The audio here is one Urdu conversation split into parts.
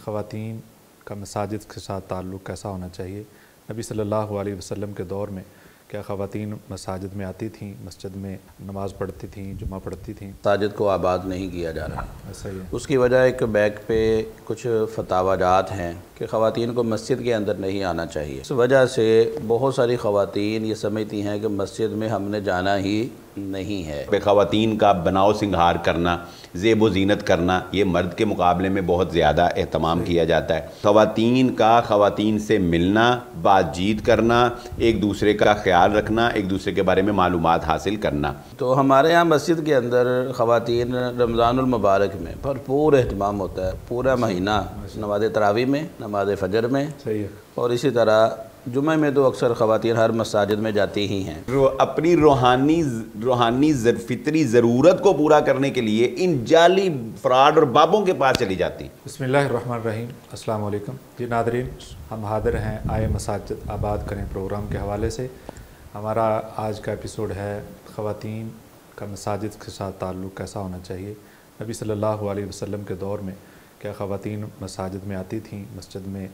خواتین کا مساجد کے ساتھ تعلق کیسا ہونا چاہیے؟ نبی صلی اللہ علیہ وسلم کے دور میں کیا خواتین مساجد میں آتی تھیں، مسجد میں نماز پڑھتی تھیں، جمعہ پڑھتی تھیں؟ مساجد کو آباد نہیں کیا جا رہا، ایسا ہی ہے۔ اس کی وجہ ایک بیک پہ کچھ فتاوی جات ہیں کہ خواتین کو مسجد کے اندر نہیں آنا چاہیے۔ اس وجہ سے بہت ساری خواتین یہ سمجھتی ہیں کہ مسجد میں ہم نے جانا ہی نہیں ہے۔ خواتین کا بناؤ سنگھار کرنا، زیب و زینت کرنا، یہ مرد کے مقابلے میں بہت زیادہ اہتمام کیا جاتا ہے۔ خواتین کا خواتین سے ملنا، بات چیت کرنا، ایک دوسرے کا خیال رکھنا، ایک دوسرے کے بارے میں معلومات حاصل کرنا۔ تو ہمارے یہاں مسجد کے اندر خواتین رمضان المبارک میں بھرپور اہتمام ہوتا ہے، پورا مہینہ نماز تراویح میں، نماز فجر میں، صحیح ہے۔ اور اسی طرح جمعہ میں تو اکثر خواتین ہر مساجد میں جاتی ہی ہیں۔ اپنی روحانی فطری ضرورت کو پورا کرنے کے لیے ان جعلی فراڈ اور بابوں کے پاس چلی جاتی ہیں۔ بسم اللہ الرحمن الرحیم۔ السلام علیکم جی ناظرین، ہم حاضر ہیں آئے مساجد آباد کریں پروگرام کے حوالے سے۔ ہمارا آج کا ایپیسوڈ ہے خواتین کا مساجد کے ساتھ تعلق کیسا ہونا چاہیے؟ نبی صلی اللہ علیہ وسلم کے دور میں کیا خواتین مساجد میں آتی تھیں، مسجد میں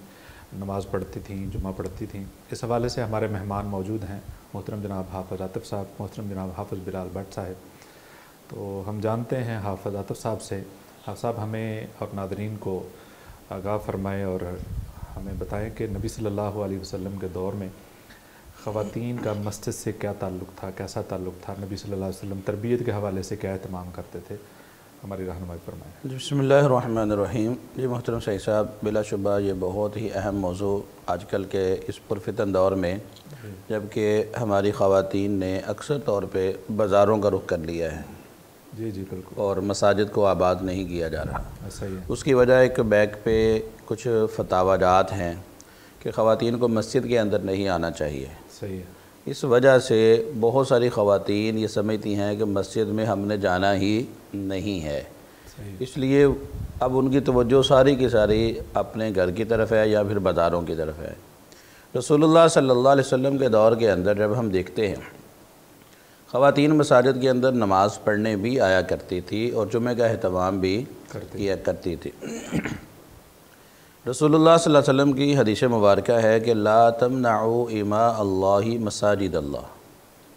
نماز پڑھتی تھیں، جمعہ پڑھتی تھیں؟ اس حوالے سے ہمارے مہمان موجود ہیں، محترم جناب حافظ عاطف صاحب، محترم جناب حافظ بلال بٹ صاحب۔ تو ہم جانتے ہیں حافظ عاطف صاحب سے۔ حافظ صاحب ہمیں اور ناظرین کو آگاہ فرمائیں اور ہمیں بتائیں کہ نبی صلی اللہ علیہ وسلم کے دور میں خواتین کا مسجد سے کیا تعلق تھا، کیسا تعلق تھا؟ نبی صلی اللہ علیہ وسلم تربیت کے حوالے سے کیا اہتمام کرتے تھے؟ ہماری رہنمائی فرمائیں۔ بسم اللہ الرحمن الرحیم۔ جی محترم سعید صاحب، بلا شبہ یہ بہت ہی اہم موضوع آج کل کے اس پرفتن دور میں، جبکہ ہماری خواتین نے اکثر طور پہ بازاروں کا رخ کر لیا ہے، جی جی بالکل، اور مساجد کو آباد نہیں کیا جا رہا۔ ایسا ہی ہے۔ اس کی وجہ ایک بیک پہ کچھ فتاوی جات ہیں کہ خواتین کو مسجد کے اندر نہیں آنا چاہیے۔ صحیح ہے۔ اس وجہ سے بہت ساری خواتین یہ سمجھتی ہیں کہ مسجد میں ہم نے جانا ہی نہیں ہے۔ صحیح۔ اس لیے اب ان کی توجہ ساری کی ساری اپنے گھر کی طرف ہے یا پھر بازاروں کی طرف ہے۔ رسول اللہ صلی اللہ علیہ وسلم کے دور کے اندر جب ہم دیکھتے ہیں، خواتین مساجد کے اندر نماز پڑھنے بھی آیا کرتی تھی اور جمعہ کا اہتمام بھی کیا کرتی تھی۔ رسول اللہ صلی اللہ علیہ وسلم کی حدیث مبارکہ ہے کہ لا تمنعوا اماء اللہ مساجد اللہ،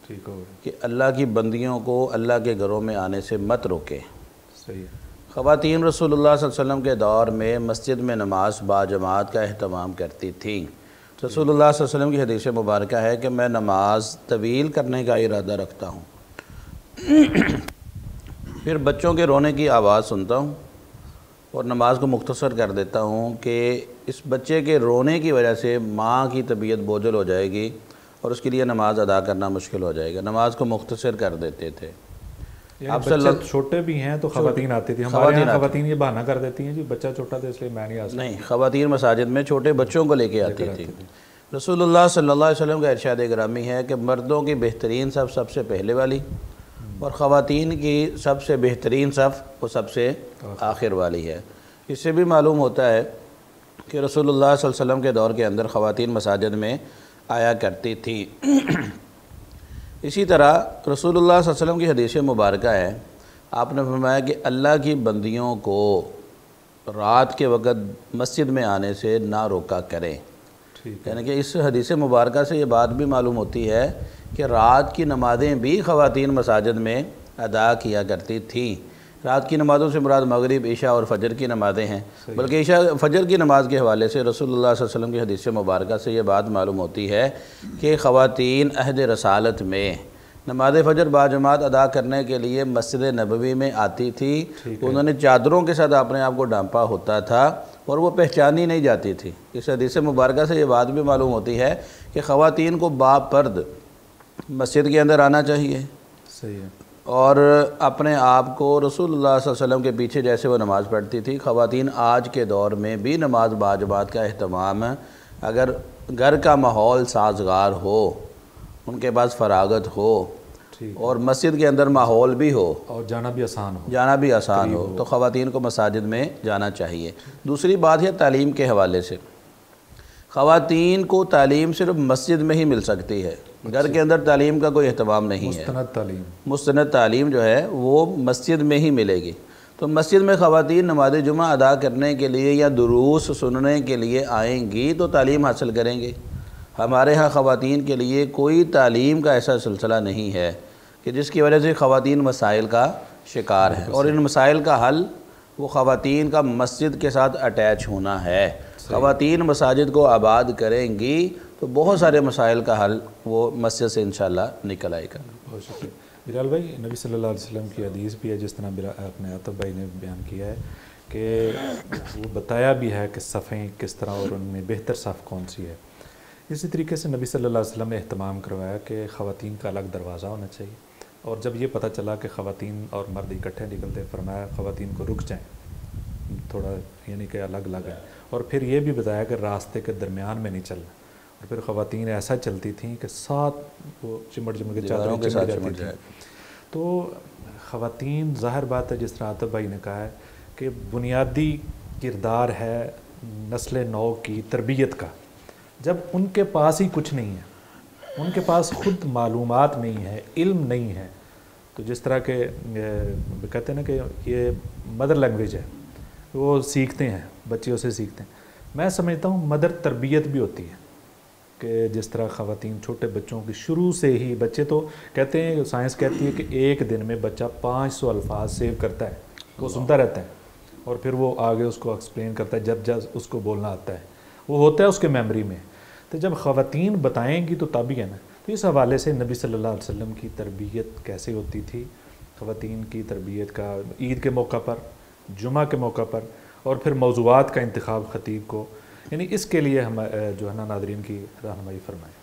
ٹھیک ہو، کہ اللہ کی بندیوں کو اللہ کے گھروں میں آنے سے مت روکے۔ صحیح ہے۔ خواتین رسول اللہ صلی اللہ علیہ وسلم کے دور میں مسجد میں نماز باجماعت کا اہتمام کرتی تھیں۔ رسول اللہ صلی اللہ علیہ وسلم کی حدیث مبارکہ ہے کہ میں نماز طویل کرنے کا ارادہ رکھتا ہوں، پھر بچوں کے رونے کی آواز سنتا ہوں اور نماز کو مختصر کر دیتا ہوں کہ اس بچے کے رونے کی وجہ سے ماں کی طبیعت بوجھل ہو جائے گی اور اس کے لیے نماز ادا کرنا مشکل ہو جائے گا۔ نماز کو مختصر کر دیتے تھے۔ اب بچے چھوٹے بھی ہیں تو خواتین آتی تھی، ہمارے یہاں خواتین یہ بہانہ کر دیتی ہیں جی بچہ چھوٹا تھا اس لیے میں نہیں آ سکتا۔ نہیں، خواتین مساجد میں چھوٹے بچوں کو لے کے آتی تھی۔ رسول اللہ صلی اللہ علیہ وسلم کا ارشاد گرامی ہے کہ مردوں کی بہترین صف سب سے پہلے والی اور خواتین کی سب سے بہترین صف وہ سب سے آخر والی ہے۔ اس سے بھی معلوم ہوتا ہے کہ رسول اللہ صلی اللہ علیہ وسلم کے دور کے اندر خواتین مساجد میں آیا کرتی تھی۔ اسی طرح رسول اللہ صلی اللہ علیہ وسلم کی حدیث مبارکہ ہے، آپ نے فرمایا کہ اللہ کی بندیوں کو رات کے وقت مسجد میں آنے سے نہ روکا کریں۔ یعنی کہ اس حدیث مبارکہ سے یہ بات بھی معلوم ہوتی ہے کہ رات کی نمازیں بھی خواتین مساجد میں ادا کیا کرتی تھیں۔ رات کی نمازوں سے مراد مغرب، عشاء اور فجر کی نمازیں ہیں، بلکہ عشاء فجر کی نماز کے حوالے سے رسول اللہ صلی اللہ علیہ وسلم کی حدیث مبارکہ سے یہ بات معلوم ہوتی ہے کہ خواتین عہد رسالت میں نماز فجر باجماعت ادا کرنے کے لیے مسجد نبوی میں آتی تھی۔ انہوں نے چادروں کے ساتھ اپنے آپ کو ڈھانپا ہوتا تھا اور وہ پہچانی نہیں جاتی تھی۔ اس حدیث مبارکہ سے یہ بات بھی معلوم ہوتی ہے کہ خواتین کو باپرد مسجد کے اندر آنا چاہیے۔ صحیح ہے۔ اور اپنے آپ کو رسول اللہ صلی اللہ علیہ وسلم کے پیچھے جیسے وہ نماز پڑھتی تھی، خواتین آج کے دور میں بھی نماز باجماعت کا اہتمام، اگر گھر کا ماحول سازگار ہو، ان کے پاس فراغت ہو اور مسجد کے اندر ماحول بھی ہو اور جانا بھی آسان ہو تو خواتین کو مساجد میں جانا چاہیے۔ دوسری بات ہے تعلیم کے حوالے سے، خواتین کو تعلیم صرف مسجد میں ہی مل سکتی ہے، گھر کے اندر تعلیم کا کوئی اہتمام نہیں ہے۔ مستند تعلیم جو ہے وہ مسجد میں ہی ملے گی۔ تو مسجد میں خواتین نماز جمعہ ادا کرنے کے لیے یا دروس سننے کے لیے آئیں گی تو تعلیم حاصل کریں گے۔ ہمارے ہاں خواتین کے لیے کوئی تعلیم کا ایسا سلسلہ نہیں ہے کہ جس کی وجہ سے خواتین مسائل کا شکار ہیں، اور ان مسائل کا حل وہ خواتین کا مسجد کے ساتھ اٹیچ ہونا ہے۔ خواتین مساجد کو آباد کریں گی تو بہت سارے مسائل کا حل وہ مسجد سے انشاءاللہ نکل آئے گا۔ بہت شکریہ بلال بھائی۔ نبی صلی اللہ علیہ وسلم کی حدیث بھی ہے، جس طرح اپنے عاطف بھائی نے بیان کیا ہے کہ وہ بتایا بھی ہے کہ صفیں کس طرح اور ان میں بہتر صف کون سی ہے۔ اسی طریقے سے نبی صلی اللہ علیہ وسلم نے اہتمام کروایا کہ خواتین کا الگ دروازہ ہونا چاہیے، اور جب یہ پتہ چلا کہ خواتین اور مرد اکٹھے نکلتے فرمایا خواتین کو رک جائیں تھوڑا، یعنی کہ الگ الگ ہیں، اور پھر یہ بھی بتایا کہ راستے کے درمیان میں نہیں چلنا، اور پھر خواتین ایسا چلتی تھیں کہ ساتھ وہ چمٹ کے چادروں کے ساتھ چمٹ جاتی تھیں۔ تو خواتین ظاہر بات ہے، جس طرح عاطف بھائی نے کہا ہے کہ بنیادی کردار ہے نسل نو کی تربیت کا۔ جب ان کے پاس ہی کچھ نہیں ہے، ان کے پاس خود معلومات نہیں ہے، علم نہیں ہے، تو جس طرح کہ کہتے ہیں نا کہ یہ مدر لینگویج ہے، وہ سیکھتے ہیں، بچے اسے سیکھتے ہیں۔ میں سمجھتا ہوں مدر تربیت بھی ہوتی ہے کہ جس طرح خواتین چھوٹے بچوں کی شروع سے ہی، بچے تو کہتے ہیں، سائنس کہتی ہے کہ ایک دن میں بچہ 500 الفاظ سیو کرتا ہے، وہ سنتا رہتا ہے اور پھر وہ آگے اس کو ایکسپلین کرتا ہے جب اس کو بولنا آتا ہے، وہ ہوتا ہے اس کے میموری میں۔ تو جب خواتین بتائیں گی تو تب ہی ہے نا۔ تو اس حوالے سے نبی صلی اللہ علیہ وسلم کی تربیت کیسے ہوتی تھی، خواتین کی تربیت کا عید کے موقع پر، جمعہ کے موقع پر، اور پھر موضوعات کا انتخاب خطیب کو، یعنی اس کے لیے ہم جو ہے نا ناظرین کی رہنمائی فرمائیں۔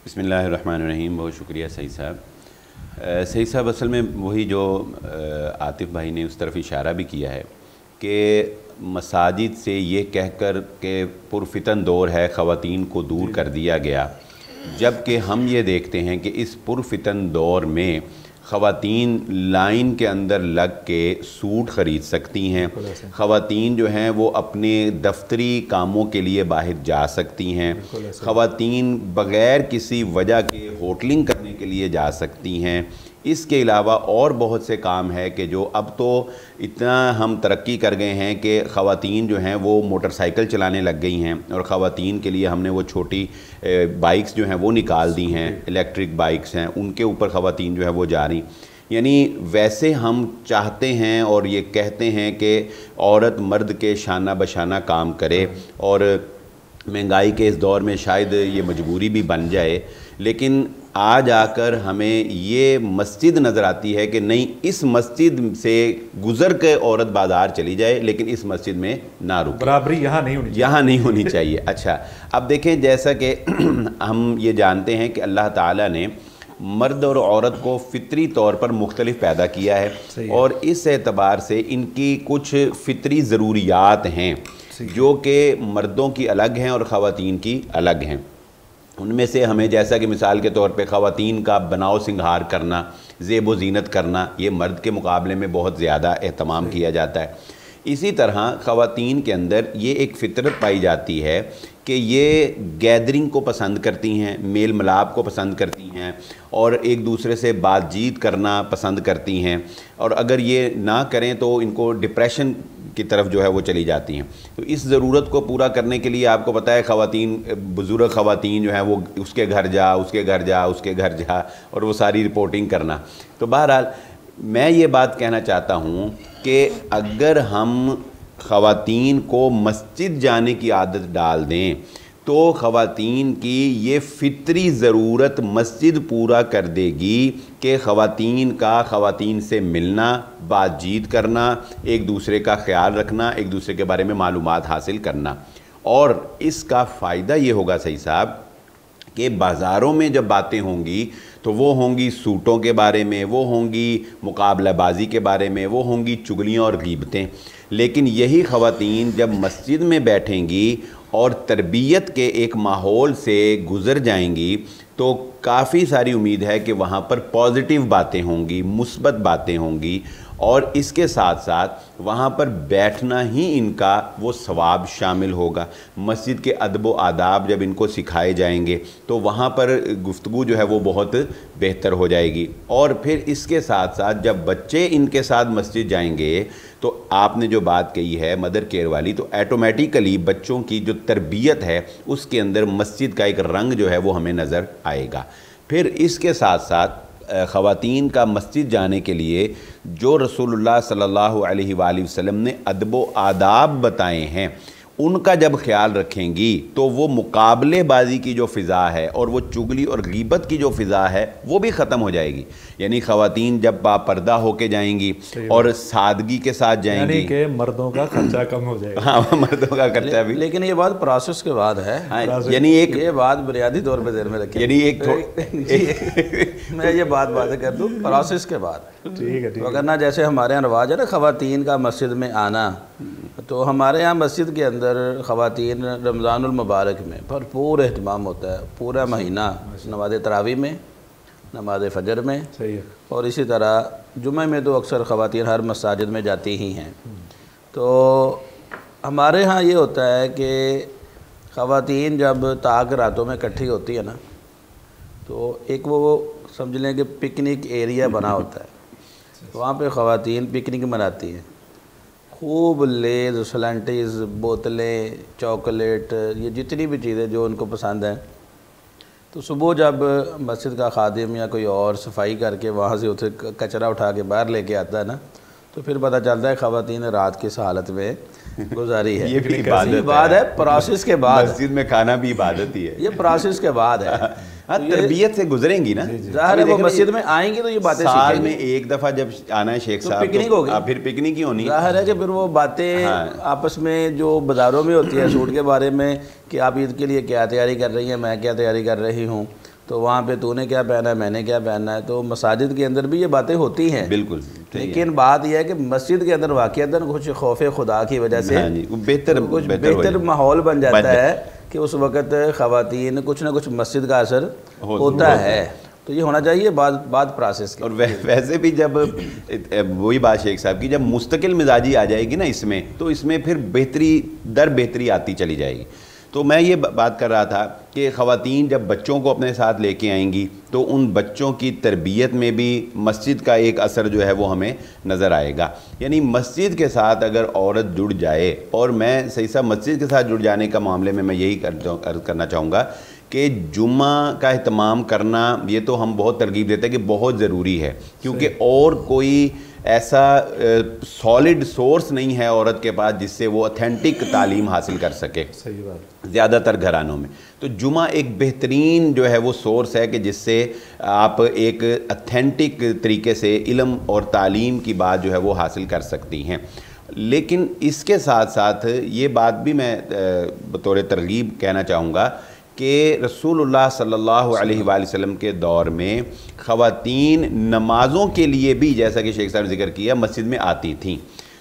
بسم اللہ الرحمن الرحیم۔ بہت شکریہ سعید صاحب۔ سعید صاحب اصل میں وہی جو عاطف بھائی نے اس طرف اشارہ بھی کیا ہے کہ مساجد سے یہ کہہ کر کہ پرفتن دور ہے، خواتین کو دور کر دیا گیا، جبکہ ہم یہ دیکھتے ہیں کہ اس پرفتن دور میں خواتین لائن کے اندر لگ کے سوٹ خرید سکتی ہیں، خواتین جو ہیں وہ اپنے دفتری کاموں کے لیے باہر جا سکتی ہیں، خواتین بغیر کسی وجہ کے ہوٹلنگ کرنے کے لیے جا سکتی ہیں۔ اس کے علاوہ اور بہت سے کام ہے کہ جو اب تو اتنا ہم ترقی کر گئے ہیں کہ خواتین جو ہیں وہ موٹر سائیکل چلانے لگ گئی ہیں، اور خواتین کے لیے ہم نے وہ چھوٹی بائکس جو ہیں وہ نکال دی ہیں، الیکٹرک بائکس ہیں، ان کے اوپر خواتین جو ہے وہ جا رہی۔ یعنی ویسے ہم چاہتے ہیں اور یہ کہتے ہیں کہ عورت مرد کے شانہ بشانہ کام کرے، اور مہنگائی کے اس دور میں شاید یہ مجبوری بھی بن جائے، لیکن آج آ کر ہمیں یہ مسجد نظر آتی ہے کہ نہیں، اس مسجد سے گزر کے عورت بازار چلی جائے لیکن اس مسجد میں نہ رکے، برابری یہاں نہیں ہونی چاہیے۔ اچھا، اب دیکھیں، جیسا کہ ہم یہ جانتے ہیں کہ اللہ تعالیٰ نے مرد اور عورت کو فطری طور پر مختلف پیدا کیا ہے، اور اس اعتبار سے ان کی کچھ فطری ضروریات ہیں جو کہ مردوں کی الگ ہیں اور خواتین کی الگ ہیں۔ ان میں سے ہمیں، جیسا کہ مثال کے طور پہ خواتین کا بناؤ سنگھار کرنا، زیب و زینت کرنا، یہ مرد کے مقابلے میں بہت زیادہ اہتمام کیا جاتا ہے۔ اسی طرح خواتین کے اندر یہ ایک فطرت پائی جاتی ہے کہ یہ گیدرنگ کو پسند کرتی ہیں، میل ملاپ کو پسند کرتی ہیں، اور ایک دوسرے سے بات چیت کرنا پسند کرتی ہیں، اور اگر یہ نہ کریں تو ان کو ڈپریشن کی طرف جو ہے وہ چلی جاتی ہیں۔ تو اس ضرورت کو پورا کرنے کے لیے آپ کو پتہ ہے خواتین، بزرگ خواتین جو ہیں وہ اس کے گھر جا، اس کے گھر جا، اس کے گھر جا، اور وہ ساری رپورٹنگ کرنا۔ تو بہرحال میں یہ بات کہنا چاہتا ہوں کہ اگر ہم خواتین کو مسجد جانے کی عادت ڈال دیں تو خواتین کی یہ فطری ضرورت مسجد پورا کر دے گی کہ خواتین کا خواتین سے ملنا، بات چیت کرنا، ایک دوسرے کا خیال رکھنا، ایک دوسرے کے بارے میں معلومات حاصل کرنا۔ اور اس کا فائدہ یہ ہوگا صحیح صاحب کہ بازاروں میں جب باتیں ہوں گی تو وہ ہوں گی سوٹوں کے بارے میں، وہ ہوں گی مقابلہ بازی کے بارے میں، وہ ہوں گی چگلیاں اور غیبتیں۔ لیکن یہی خواتین جب مسجد میں بیٹھیں گی اور تربیت کے ایک ماحول سے گزر جائیں گی تو کافی ساری امید ہے کہ وہاں پر پازیٹیو باتیں ہوں گی، مثبت باتیں ہوں گی، اور اس کے ساتھ ساتھ وہاں پر بیٹھنا ہی ان کا وہ ثواب شامل ہوگا. مسجد کے ادب و آداب جب ان کو سکھائے جائیں گے تو وہاں پر گفتگو جو ہے وہ بہت بہتر ہو جائے گی. اور پھر اس کے ساتھ ساتھ جب بچے ان کے ساتھ مسجد جائیں گے تو آپ نے جو بات کہی ہے مدر کیئر والی, تو ایٹومیٹیکلی بچوں کی جو تربیت ہے اس کے اندر مسجد کا ایک رنگ جو ہے وہ ہمیں نظر آئے گا. پھر اس کے ساتھ ساتھ خواتین کا مسجد جانے کے لیے جو رسول اللہ صلی اللہ علیہ وآلہ وسلم نے ادب و آداب بتائے ہیں ان کا جب خیال رکھیں گی تو وہ مقابلے بازی کی جو فضا ہے اور وہ چگلی اور غیبت کی جو فضا ہے وہ بھی ختم ہو جائے گی. یعنی خواتین جب باپردہ ہو کے جائیں گی اور سادگی کے ساتھ جائیں گی, یعنی کہ مردوں کا خرچہ کم ہو جائے گا. ہاں, مردوں کا خرچہ بھی. لیکن یہ بات پروسیس کے بعد ہے, یعنی ایک یہ بات بنیادی طور پہ ذہن میں رکھیں, یعنی ایک میں یہ بات کر دوں پروسیس کے بعد. ٹھیک ہے, اگر نہ جیسے ہمارے یہاں رواج ہے نا خواتین کا مسجد میں آنا, تو ہمارے یہاں مسجد کے اندر خواتین رمضان المبارک میں بھرپور اہتمام ہوتا ہے. پورا مہینہ نماز تراویح میں, نماز فجر میں, صحیح ہے, اور اسی طرح جمعہ میں تو اکثر خواتین ہر مساجد میں جاتی ہی ہیں. تو ہمارے ہاں یہ ہوتا ہے کہ خواتین جب تاک راتوں میں اکٹھی ہوتی ہے نا, تو ایک وہ سمجھ لیں کہ پکنک ایریا بنا ہوتا ہے. وہاں پہ خواتین پکنک مناتی ہیں, خوب لیز, سلنٹیز, بوتلیں, چاکلیٹ, یہ جتنی بھی چیزیں جو ان کو پسند ہیں. تو صبح جب مسجد کا خادم یا کوئی اور صفائی کر کے وہاں سے اسے کچرا اٹھا کے باہر لے کے آتا ہے نا, تو پھر پتہ چلتا ہے خواتین رات کس حالت میں گزاری ہے. یہ بھی عبادت ہے, پروسیس کے بعد. مسجد میں کھانا بھی عبادت ہی ہے, یہ پروسیس کے بعد ہے. ہاں, تربیت سے گزریں گی نا. ظاہر ہے وہ مسجد میں آئیں گی تو یہ باتیں سال سیکھیں میں گی. ایک دفعہ جب آنا ہے شیخ صاحب پکنک ہوگی, پھر پکنک ہی ہونی. ظاہر ہے کہ پھر وہ باتیں آپس میں جو بازاروں میں ہوتی ہیں سوٹ کے بارے میں کہ آپ عید کے لیے کیا تیاری کر رہی ہیں, میں کیا تیاری کر رہی ہوں, تو وہاں پہ تو نے کیا پہنا ہے, میں نے کیا پہنا ہے. تو مساجد کے اندر بھی یہ باتیں ہوتی ہیں بالکل, لیکن بات یہ ہے کہ مسجد کے اندر واقعتاً کچھ خوف خدا کی وجہ سے بہتر ماحول بن جاتا ہے کہ اس وقت خواتین کچھ نہ کچھ مسجد کا اثر ہوتا ہے. تو یہ ہونا چاہیے بعد پروسیس کے. اور ویسے بھی جب وہی بات شیخ صاحب کی, جب مستقل مزاجی آ جائے گی نا اس میں, تو اس میں پھر بہتری در بہتری آتی چلی جائے گی. تو میں یہ بات کر رہا تھا کہ خواتین جب بچوں کو اپنے ساتھ لے کے آئیں گی تو ان بچوں کی تربیت میں بھی مسجد کا ایک اثر جو ہے وہ ہمیں نظر آئے گا. یعنی مسجد کے ساتھ اگر عورت جڑ جائے, اور میں صحیح صاحب مسجد کے ساتھ جڑ جانے کا معاملے میں یہی کرنا چاہوں گا کہ جمعہ کا اہتمام کرنا یہ تو ہم بہت ترغیب دیتے ہیں کہ بہت ضروری ہے, کیونکہ اور کوئی ایسا سالڈ سورس نہیں ہے عورت کے پاس جس سے وہ اتھینٹک تعلیم حاصل کر سکے. صحیح بات, زیادہ تر گھرانوں میں تو جمعہ ایک بہترین جو ہے وہ سورس ہے کہ جس سے آپ ایک اتھینٹک طریقے سے علم اور تعلیم کی بات جو ہے وہ حاصل کر سکتی ہیں. لیکن اس کے ساتھ ساتھ یہ بات بھی میں بطور ترغیب کہنا چاہوں گا کہ رسول اللہ صلی اللہ علیہ وآلہ وسلم کے دور میں خواتین نمازوں کے لیے بھی, جیسا کہ شیخ صاحب نے ذکر کیا, مسجد میں آتی تھیں.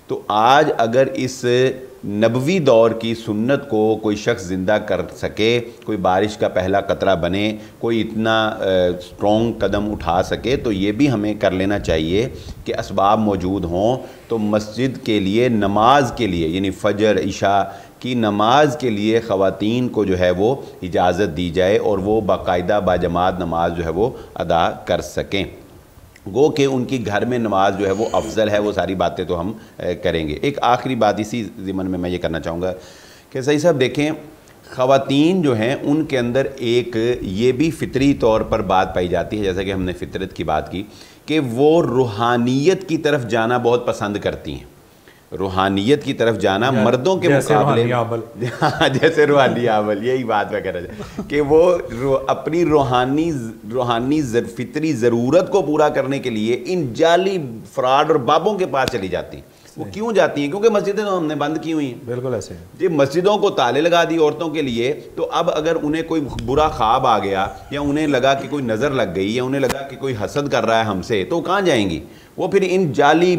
تو آج اگر اس نبوی دور کی سنت کو کوئی شخص زندہ کر سکے, کوئی بارش کا پہلا قطرہ بنے, کوئی اتنا سٹرونگ قدم اٹھا سکے, تو یہ بھی ہمیں کر لینا چاہیے کہ اسباب موجود ہوں تو مسجد کے لیے, نماز کے لیے, یعنی فجر عشاء کی نماز کے لیے خواتین کو جو ہے وہ اجازت دی جائے اور وہ باقاعدہ باجماعت نماز جو ہے وہ ادا کر سکیں. گو کہ ان کی گھر میں نماز جو ہے وہ افضل ہے. وہ ساری باتیں تو ہم کریں گے. ایک آخری بات اسی ضمن میں یہ کرنا چاہوں گا کہ صحیح صاحب دیکھیں, خواتین جو ہیں ان کے اندر ایک یہ بھی فطری طور پر بات پائی جاتی ہے, جیسا کہ ہم نے فطرت کی بات کی, کہ وہ روحانیت کی طرف جانا بہت پسند کرتی ہیں. روحانیت کی طرف جانا مردوں کے مقابلے جیسے روحانی عمل, یہی بات میں کہہ رہا تھا کہ وہ اپنی روحانی فطری ضرورت کو پورا کرنے کے لیے ان جعلی فراڈ اور بابوں کے پاس چلی جاتی ہیں. وہ کیوں جاتی ہیں؟ کیونکہ مسجدیں تو ہم نے بند کی ہوئی ہیں. بالکل ایسے جی, مسجدوں کو تالے لگا دی عورتوں کے لیے, تو اب اگر انہیں کوئی برا خواب آ گیا یا انہیں لگا کہ کوئی نظر لگ گئی یا انہیں لگا کہ کوئی حسد کر رہا ہے ہم سے, تو کہاں جائیں گی؟ وہ پھر ان جعلی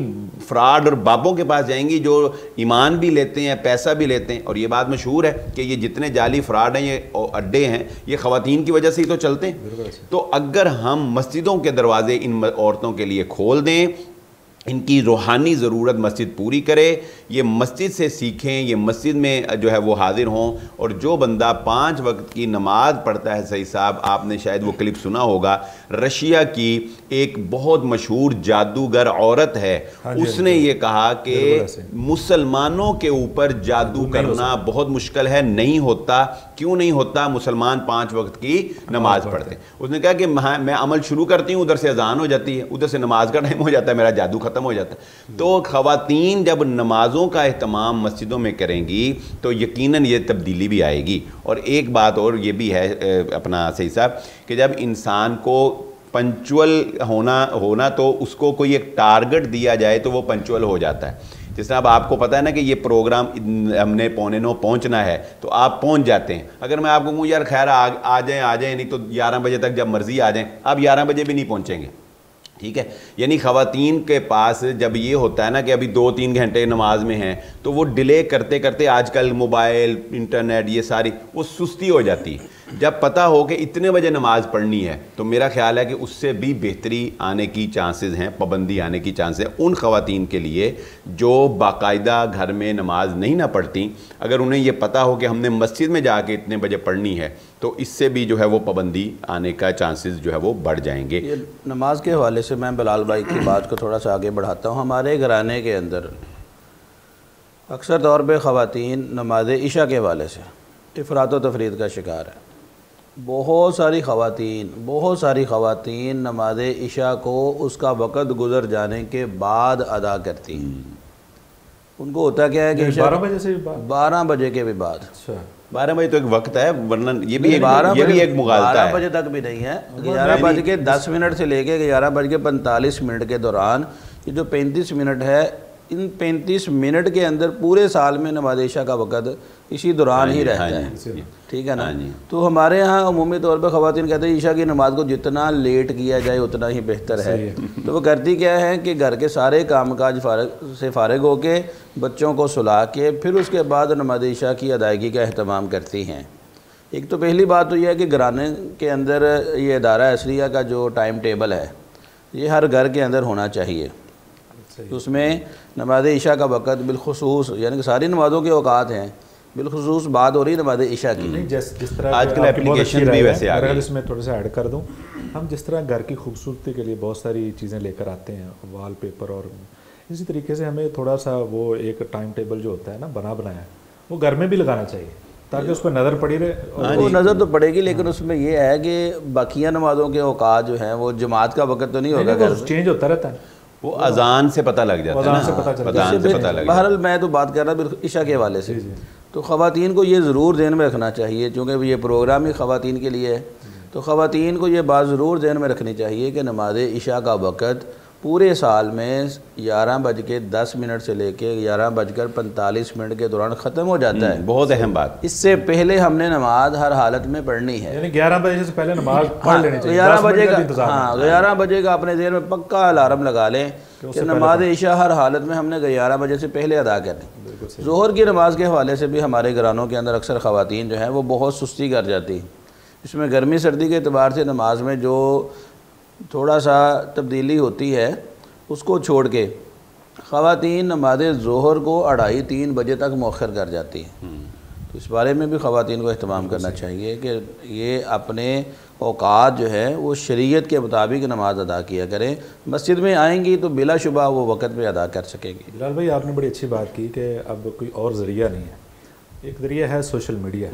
فراڈ اور بابوں کے پاس جائیں گی جو ایمان بھی لیتے ہیں, پیسہ بھی لیتے ہیں. اور یہ بات مشہور ہے کہ یہ جتنے جعلی فراڈ ہیں, یہ اڈے ہیں, یہ خواتین کی وجہ سے ہی تو چلتے ہیں. تو اگر ہم مسجدوں کے دروازے ان عورتوں کے لیے کھول دیں, ان کی روحانی ضرورت مسجد پوری کرے، یہ مسجد سے سیکھیں، یہ مسجد میں جو ہے وہ حاضر ہوں۔ اور جو بندہ 5 وقت کی نماز پڑھتا ہے، صحیح صاحب آپ نے شاید وہ کلپ سنا ہوگا، رشیا کی ایک بہت مشہور جادوگر عورت ہے، اس نے یہ کہا کہ مسلمانوں کے اوپر جادو کرنا بہت مشکل ہے، نہیں ہوتا۔ کیوں نہیں ہوتا؟ مسلمان 5 وقت کی نماز پڑھتے ہیں۔ اس نے کہا کہ میں عمل شروع کرتی ہوں، ادھر سے اذان ہو جاتی ہے، ادھر سے نماز کا ٹائم ہو جاتا ہے، میرا جادو ختم ہو جاتا ہے۔ تو خواتین جب نمازوں کا اہتمام مسجدوں میں کریں گی تو یقیناً یہ تبدیلی بھی آئے گی۔ اور ایک بات اور یہ بھی ہے اپنا صحیح صاحب کہ جب انسان کو پنچول ہونا تو اس کو کوئی ایک ٹارگٹ دیا جائے تو وہ پنچول ہو جاتا ہے۔ جس طرح اب آپ کو پتہ ہے نا کہ یہ پروگرام ہم نے 8:45 پہنچنا ہے تو آپ پہنچ جاتے ہیں۔ اگر میں آپ کو کہوں یار خیر آ جائیں نہیں تو 11 بجے تک جب مرضی آ جائیں، آپ 11 بجے بھی نہیں پہنچیں گے، ٹھیک ہے؟ یعنی خواتین کے پاس جب یہ ہوتا ہے نا کہ ابھی 2-3 گھنٹے نماز میں ہیں تو وہ ڈیلے کرتے کرتے آج کل موبائل، انٹرنیٹ، یہ ساری وہ سستی ہو جاتی ہے۔ جب پتہ ہو کہ اتنے بجے نماز پڑھنی ہے تو میرا خیال ہے کہ اس سے بھی بہتری آنے کی چانسز ہیں، پابندی آنے کی چانسز ہیں ان خواتین کے لیے جو باقاعدہ گھر میں نماز نہیں نہ پڑھتی۔ اگر انہیں یہ پتہ ہو کہ ہم نے مسجد میں جا کے اتنے بجے پڑھنی ہے تو اس سے بھی جو ہے وہ پابندی آنے کا چانسز جو ہے وہ بڑھ جائیں گے۔ یہ نماز کے حوالے سے میں بلال بھائی کی بات کو تھوڑا سا آگے بڑھاتا ہوں۔ ہمارے گھرانے کے اندر اکثر طور پہ خواتین نماز عشاء کے حوالے سے افراط و تفرید کا شکار ہے۔ بہت ساری خواتین نماز عشاء کو اس کا وقت گزر جانے کے بعد ادا کرتی ہیں۔ ان کو ہوتا کیا ہے کہ 12 بجے سے 12 بجے کے بھی بعد۔ 12 بجے تو ایک وقت ہے، ورنہ یہ بھی ایک مغالطہ ہے۔ 12 بجے تک بھی نہیں ہے، 11:10 سے لے کے 11:45 کے دوران یہ جو 35 منٹ ہے، ان 35 منٹ کے اندر پورے سال میں نماز عشاء کا وقت اسی دوران ہی رہتا ہے، ٹھیک ہے نا؟ تو ہمارے ہاں عمومی طور پہ خواتین کہتے ہیں عشاء کی نماز کو جتنا لیٹ کیا جائے اتنا ہی بہتر ہے۔ تو وہ کرتی کیا ہے کہ گھر کے سارے کام کاج سے فارغ ہو کے بچوں کو سلا کے پھر اس کے بعد نماز عشاء کی ادائیگی کا اہتمام کرتی ہیں۔ ایک تو پہلی بات تو یہ ہے کہ گھرانے کے اندر یہ ادارہ عصریہ کا جو ٹائم ٹیبل ہے یہ ہر گھر کے اندر ہونا چاہیے۔ تو اس میں نماز عشاء کا وقت بالخصوص، یعنی کہ ساری نمازوں کے اوقات ہیں، بالخصوص بات ہو رہی ہے نماز عشاء کی۔ جس طرح آج کل اپلیکیشن بھی ویسے آ گئی، اس میں تھوڑا سا ایڈ کر دوں، ہم جس طرح گھر کی خوبصورتی کے لیے بہت ساری چیزیں لے کر آتے ہیں، وال پیپر، اور اسی طریقے سے ہمیں تھوڑا سا وہ ایک ٹائم ٹیبل جو ہوتا ہے نا بنایا وہ گھر میں بھی لگانا چاہیے تاکہ اس پہ نظر پڑی رہے۔ وہ نظر تو پڑے گی، لیکن اس میں یہ ہے کہ باقیہ نمازوں کے اوقات جو ہیں وہ جماعت کا وقت تو نہیں ہوگا، چینج ہوتا رہتا ہے، وہ اذان سے پتہ لگ جاتا ہے، اذان سے پتہ لگ۔ بہرحال میں تو بات کر رہا ہوں عشاء کے حوالے سے، تو خواتین کو یہ ضرور ذہن میں رکھنا چاہیے، چونکہ یہ پروگرام ہی خواتین کے لیے ہے، تو خواتین کو یہ بات ضرور ذہن میں رکھنی چاہیے کہ نماز عشاء کا وقت پورے سال میں 11:10 سے لے کے 11:45 کے دوران ختم ہو جاتا ہے۔ بہت اہم بات، اس سے پہلے ہم نے نماز ہر حالت میں پڑھنی ہے، یعنی 11 بجے سے پہلے نماز پڑھ لینی چاہیے۔ 11 بجے کا 11 بجے کا اپنے ذہن میں پکا الارم لگا لیں کہ نماز عشاء ہر حالت میں ہم نے 11 بجے سے پہلے ادا کرنی۔ ظہر کی نماز کے حوالے سے بھی ہمارے گھرانوں کے اندر اکثر خواتین جو ہیں وہ بہت سستی کر جاتی ہیں۔ اس میں گرمی سردی کے اعتبار سے نماز میں جو تھوڑا سا تبدیلی ہوتی ہے اس کو چھوڑ کے خواتین نماز ظہر کو 2:30-3 بجے تک مؤخر کر جاتی ہیں۔ تو اس بارے میں بھی خواتین کو اہتمام کرنا چاہیے کہ یہ اپنے اوقات جو ہے وہ شریعت کے مطابق نماز ادا کیا کریں۔ مسجد میں آئیں گی تو بلا شبہ وہ وقت پہ ادا کر سکیں گی۔ بلال بھائی آپ نے بڑی اچھی بات کی کہ اب کوئی اور ذریعہ نہیں ہے، ایک ذریعہ ہے سوشل میڈیا۔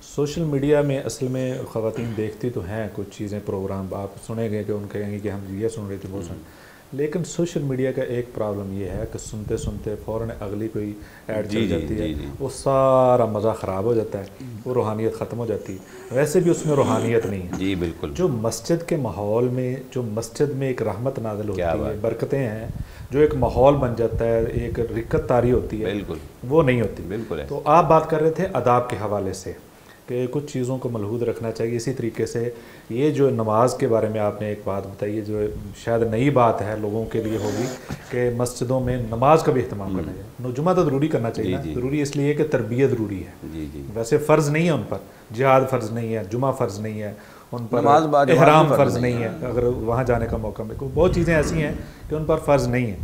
سوشل میڈیا میں اصل میں خواتین دیکھتی تو ہیں کچھ چیزیں، پروگرام آپ سنیں گے کہ ان کہیں گے کہ ہم یہ سن رہے تھے وہ سن، لیکن سوشل میڈیا کا ایک پرابلم یہ ہے کہ سنتے سنتے فوراً اگلی کوئی ایڈ چل جاتی ہے، وہ سارا مزہ خراب ہو جاتا ہے، وہ روحانیت ختم ہو جاتی ہے۔ ویسے بھی اس میں روحانیت نہیں ہے۔ جی بالکل، جو مسجد کے ماحول میں، جو مسجد میں ایک رحمت نازل ہوتی ہے، برکتیں ہیں، جو ایک ماحول بن جاتا ہے، ایک رکت طاری ہوتی ہے، بالکل وہ نہیں ہوتی۔ بالکل ہے۔ تو آپ بات کر رہے تھے آداب کے حوالے سے کہ کچھ چیزوں کو ملحوظ رکھنا چاہیے. اسی طریقے سے یہ جو نماز کے بارے میں آپ نے ایک بات بتائی ہے جو شاید نئی بات ہے لوگوں کے لیے ہوگی کہ مسجدوں میں نماز کا بھی اہتمام کرنا چاہیے. جمعہ تو ضروری کرنا چاہیے, ضروری اس لیے کہ تربیت ضروری ہے. ویسے فرض نہیں ہے ان پر, جہاد فرض نہیں ہے, جمعہ فرض نہیں ہے, ان پر احرام فرض نہیں ہے, اگر وہاں جانے کا موقع ملے. بہت چیزیں ایسی ہیں کہ ان پر فرض نہیں ہے.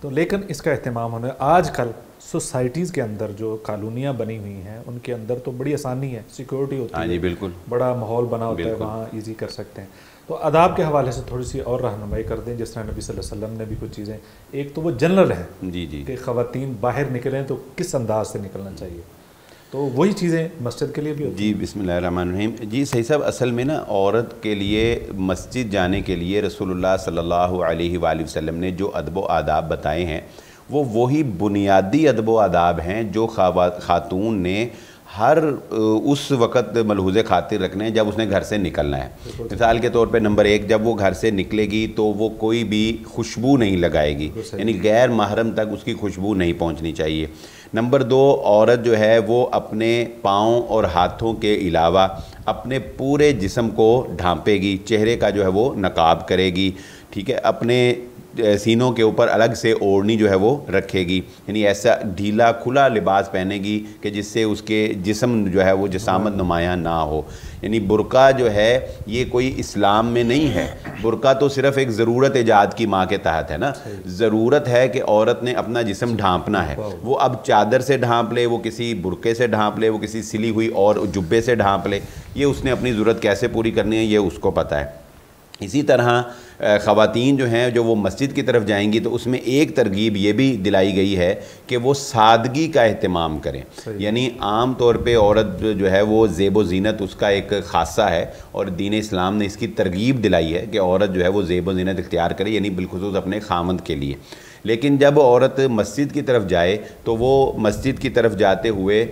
تو لیکن اس کا اہتمام ہونا. آج کل سوسائٹیز کے اندر جو کالونیاں بنی ہوئی ہیں ان کے اندر تو بڑی آسانی ہے, سیکورٹی ہوتی ہے, بالکل بڑا ماحول بنا ہوتا ہے, وہاں ایزی کر سکتے ہیں. تو آداب کے حوالے سے تھوڑی سی اور رہنمائی کر دیں, جس طرح نبی صلی اللہ علیہ وسلم نے بھی کچھ چیزیں, ایک تو وہ جنرل ہے کہ خواتین باہر نکلیں تو کس انداز سے نکلنا چاہیے, تو وہی چیزیں مسجد کے لیے بھی ہوتی ہیں. بسم اللہ الرحمن الرحیم. صحیح صاحب, اصل میں نا عورت کے لیے مسجد جانے کے لیے رسول اللہ صلی اللہ علیہ وآلہ وسلم نے جو ادب و آداب بتائے ہیں وہ وہی بنیادی ادب و آداب ہیں جو خاتون نے ہر اس وقت ملحوظ خاطر رکھنے ہیں جب اس نے گھر سے نکلنا ہے. مثال کے طور پہ نمبر 1, جب وہ گھر سے نکلے گی تو وہ کوئی بھی خوشبو نہیں لگائے گی, یعنی غیر محرم تک اس کی خوشبو نہیں پہنچنی چاہیے. نمبر 2, عورت جو ہے وہ اپنے پاؤں اور ہاتھوں کے علاوہ اپنے پورے جسم کو ڈھانپے گی, چہرے کا جو ہے وہ نقاب کرے گی, ٹھیک ہے, اپنے سینوں کے اوپر الگ سے اوڑھنی جو ہے وہ رکھے گی, یعنی ایسا ڈھیلا کھلا لباس پہنے گی کہ جس سے اس کے جسم جو ہے وہ جسامت نمایاں نہ ہو. یعنی برقع جو ہے یہ کوئی اسلام میں نہیں ہے, برقع تو صرف ایک ضرورت ایجاد کی ماں کے تحت ہے نا. ضرورت ہے کہ عورت نے اپنا جسم ڈھانپنا ہے, وہ اب چادر سے ڈھانپ لے, وہ کسی برقعے سے ڈھانپ لے, وہ کسی سلی ہوئی اور جبے سے ڈھانپ لے, یہ اس نے اپنی ضرورت کیسے پوری کرنی ہے یہ اس کو پتہ ہے. اسی طرح خواتین جو ہیں جو وہ مسجد کی طرف جائیں گی تو اس میں ایک ترغیب یہ بھی دلائی گئی ہے کہ وہ سادگی کا اہتمام کریں. یعنی عام طور پہ عورت جو ہے وہ زیب و زینت اس کا ایک خاصہ ہے, اور دین اسلام نے اس کی ترغیب دلائی ہے کہ عورت جو ہے وہ زیب و زینت اختیار کرے, یعنی بالخصوص اپنے خامند کے لیے. لیکن جب عورت مسجد کی طرف جائے تو وہ مسجد کی طرف جاتے ہوئے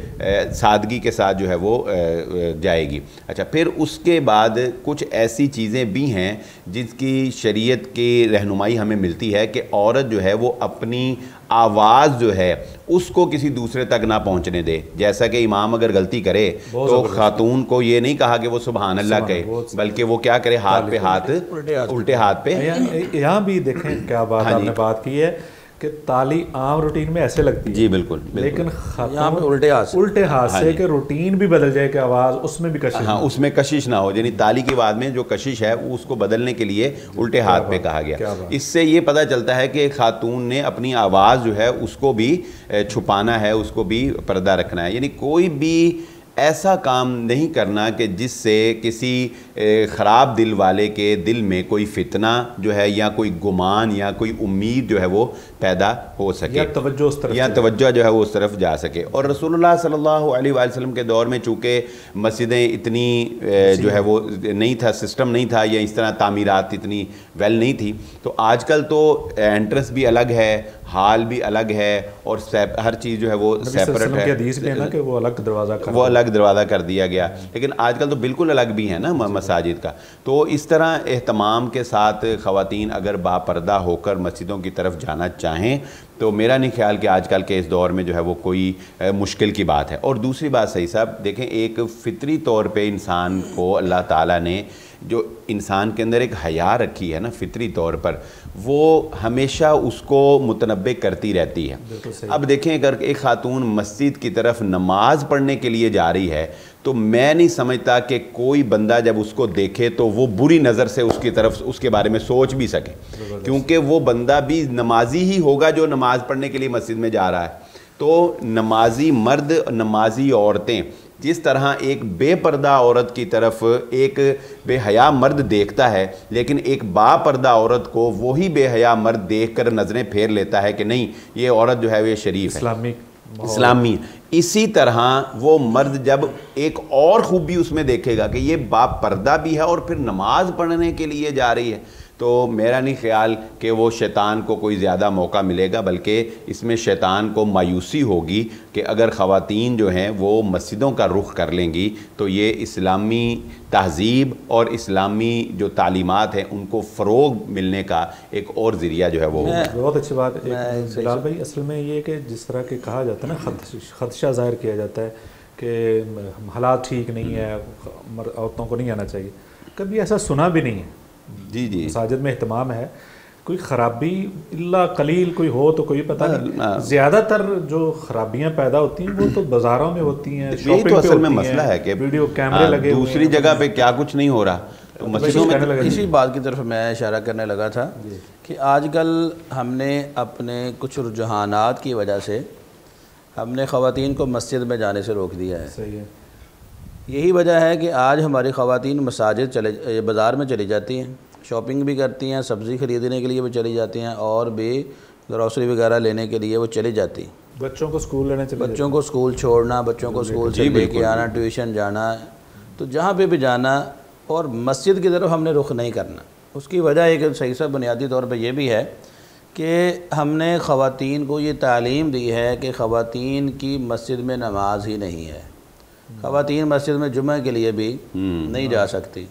سادگی کے ساتھ جو ہے وہ جائے گی. اچھا, پھر اس کے بعد کچھ ایسی چیزیں بھی ہیں جس کی شریعت کی رہنمائی ہمیں ملتی ہے کہ عورت جو ہے وہ اپنی آواز جو ہے اس کو کسی دوسرے تک نہ پہنچنے دے. جیسا کہ امام اگر غلطی کرے تو خاتون کو یہ نہیں کہا کہ وہ سبحان اللہ کہے, بلکہ وہ کیا کرے, ہاتھ پہ ہاتھ, الٹے ہاتھ پہ. یہاں بھی دیکھیں کیا بات آپ نے بات کی ہے کہ تالی عام روٹین میں ایسے لگتی ہے, جی بالکل, لیکن یہاں پہ الٹے ہاتھ سے کہ روٹین بھی بدل جائے کہ آواز اس میں بھی کشش, ہاں اس میں کشش نہ ہو, یعنی تالی کی آواز میں جو کشش ہے اس کو بدلنے کے لیے الٹے ہاتھ پہ کہا گیا. اس سے یہ پتہ چلتا ہے کہ خاتون نے اپنی آواز جو ہے اس کو بھی چھپانا ہے, اس کو بھی پردہ رکھنا ہے. یعنی کوئی بھی ایسا کام نہیں کرنا کہ جس سے کسی خراب دل والے کے دل میں کوئی فتنہ جو ہے یا کوئی گمان یا کوئی امید جو ہے وہ پیدا ہو سکے, یا توجہ جو ہے وہ اس طرف جا سکے. اور رسول اللہ صلی اللہ علیہ وآلہ وسلم کے دور میں چونکہ مسجدیں اتنی جو ہے وہ نہیں تھا, سسٹم نہیں تھا, یا اس طرح تعمیرات اتنی ویل نہیں تھی, تو آج کل تو انٹرنس بھی الگ ہے, ہال بھی الگ ہے, اور ہر چیز جو ہے وہ سیپریٹ ہے, حدیث میں نا کہ وہ الگ دروازہ کر دیا گیا. لیکن آج کل تو بالکل الگ بھی ہے نا مساجد کا. تو اس طرح اہتمام کے ساتھ خواتین اگر باپردہ ہو کر مسجدوں کی طرف جانا چاہیں تو میرا نہیں خیال کہ آج کل کے اس دور میں جو ہے وہ کوئی مشکل کی بات ہے. اور دوسری بات صحیح صاحب دیکھیں, ایک فطری طور پہ انسان کو اللہ تعالیٰ نے جو انسان کے اندر ایک حیا رکھی ہے نا فطری طور پر, وہ ہمیشہ اس کو متنبع کرتی رہتی ہے. اب دیکھیں اگر ایک خاتون مسجد کی طرف نماز پڑھنے کے لیے جا رہی ہے تو میں نہیں سمجھتا کہ کوئی بندہ جب اس کو دیکھے تو وہ بری نظر سے اس کی طرف اس کے بارے میں سوچ بھی سکے, کیونکہ وہ بندہ بھی نمازی ہی ہوگا جو نماز پڑھنے کے لیے مسجد میں جا رہا ہے. تو نمازی مرد, نمازی عورتیں جس طرح ایک بے پردہ عورت کی طرف ایک بے حیا مرد دیکھتا ہے, لیکن ایک با پردہ عورت کو وہی بے حیا مرد دیکھ کر نظریں پھیر لیتا ہے کہ نہیں یہ عورت جو ہے وہ شریف ہے, اسلامی. اسی طرح وہ مرد جب ایک اور خوبی اس میں دیکھے گا کہ یہ با پردہ بھی ہے اور پھر نماز پڑھنے کے لیے جا رہی ہے, تو میرا نہیں خیال کہ وہ شیطان کو کوئی زیادہ موقع ملے گا, بلکہ اس میں شیطان کو مایوسی ہوگی کہ اگر خواتین جو ہیں وہ مسجدوں کا رخ کر لیں گی تو یہ اسلامی تہذیب اور اسلامی جو تعلیمات ہیں ان کو فروغ ملنے کا ایک اور ذریعہ جو ہے وہ ہوگا. بہت اچھی بات ہے بلال بھائی. اصل میں یہ کہ جس طرح کہ کہا جاتا ہے نا, خدشہ ظاہر کیا جاتا ہے کہ حالات ٹھیک نہیں ہے، عورتوں کو نہیں آنا چاہیے، کبھی ایسا سنا بھی نہیں ہے۔ جی جی مساجد میں اہتمام ہے، کوئی خرابی اللہ قلیل کوئی ہو تو کوئی پتہ نہیں، زیادہ تر جو خرابیاں پیدا ہوتی ہیں وہ تو بازاروں میں ہوتی ہیں، یہی تو اصل میں مسئلہ ہے کہ ویڈیو کیمرے لگے دوسری جگہ پہ کیا کچھ نہیں ہو رہا، تو مسجدوں میں اسی بات کی طرف میں اشارہ کرنے لگا تھا کہ آج کل ہم نے اپنے کچھ رجحانات کی وجہ سے ہم نے خواتین کو مسجد میں جانے سے روک دیا ہے۔ صحیح ہے، یہی وجہ ہے کہ آج ہماری خواتین مساجد بازار میں چلی جاتی ہیں، شاپنگ بھی کرتی ہیں، سبزی خریدنے کے لیے بھی چلی جاتی ہیں، اور بھی گروسری وغیرہ لینے کے لیے وہ چلی جاتی ہیں۔ بچوں کو اسکول لینے چلے بچوں کو اسکول چھوڑنا، بچوں کو اسکول سے لے کے آنا، ٹیوشن جانا، تو جہاں پہ بھی جانا، اور مسجد کی طرف ہم نے رخ نہیں کرنا۔ اس کی وجہ ایک صحیح سا بنیادی طور پہ یہ بھی ہے کہ ہم نے خواتین کو یہ تعلیم دی ہے کہ خواتین کی مسجد میں نماز ہی نہیں ہے، خواتین مسجد میں جمعہ کے لیے بھی نہیں جا سکتی،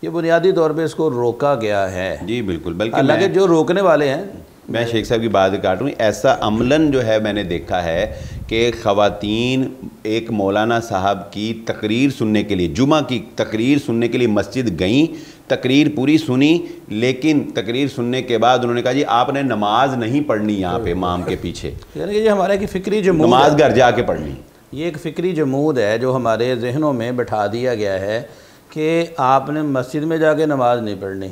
یہ بنیادی طور پہ اس کو روکا گیا ہے۔ جی بالکل، بلکہ حالانکہ جو روکنے والے ہیں، میں شیخ صاحب کی بات کاٹوں، ایسا عملاً جو ہے میں نے دیکھا ہے کہ خواتین ایک مولانا صاحب کی تقریر سننے کے لیے، جمعہ کی تقریر سننے کے لیے مسجد گئیں، تقریر پوری سنی، لیکن تقریر سننے کے بعد انہوں نے کہا جی آپ نے نماز نہیں پڑھنی یہاں پہ امام کے پیچھے، یعنی کہ یہ ہمارے کی فکری جمود ہے، نماز گھر جا کے پڑھنی۔ یہ ایک فکری جمود ہے جو ہمارے ذہنوں میں بٹھا دیا گیا ہے کہ آپ نے مسجد میں جا کے نماز نہیں پڑھنی۔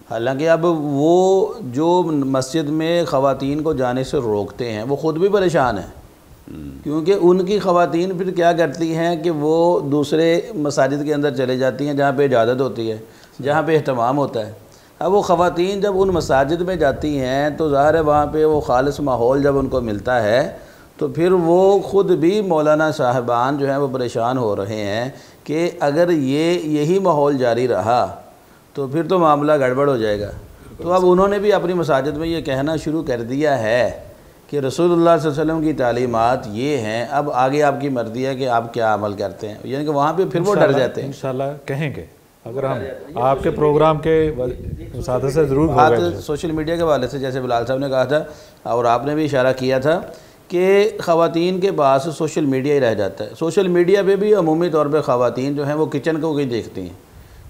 حالانکہ اب وہ جو مسجد میں خواتین کو جانے سے روکتے ہیں وہ خود بھی پریشان ہیں، کیونکہ ان کی خواتین پھر کیا کرتی ہیں کہ وہ دوسرے مساجد کے اندر چلے جاتی ہیں جہاں پہ اجازت ہوتی ہے، جہاں پہ اہتمام ہوتا ہے۔ اب وہ خواتین جب ان مساجد میں جاتی ہیں تو ظاہر ہے وہاں پہ وہ خالص ماحول جب ان کو ملتا ہے تو پھر وہ خود بھی مولانا صاحبان جو ہیں وہ پریشان ہو رہے ہیں کہ اگر یہی ماحول جاری رہا تو پھر تو معاملہ گڑبڑ ہو جائے گا۔ تو اب انہوں نے بھی اپنی مساجد میں یہ کہنا شروع کر دیا ہے کہ رسول اللہ صلی اللہ علیہ وسلم کی تعلیمات یہ ہیں، اب آگے آپ کی مرضی ہے کہ آپ کیا عمل کرتے ہیں، یعنی کہ وہاں پہ پھر وہ ڈر جاتے ہیں۔ انشاءاللہ کہیں گے، اگر ہم آپ کے پروگرام کے مساعدے سے ضرور بات سوشل میڈیا کے حوالے سے جیسے بلال صاحب نے کہا تھا اور آپ نے بھی اشارہ کیا تھا کہ خواتین کے پاس سوشل میڈیا ہی رہ جاتا ہے۔ سوشل میڈیا پہ بھی عمومی طور پہ خواتین جو ہیں وہ کچن کو ہی دیکھتی ہیں،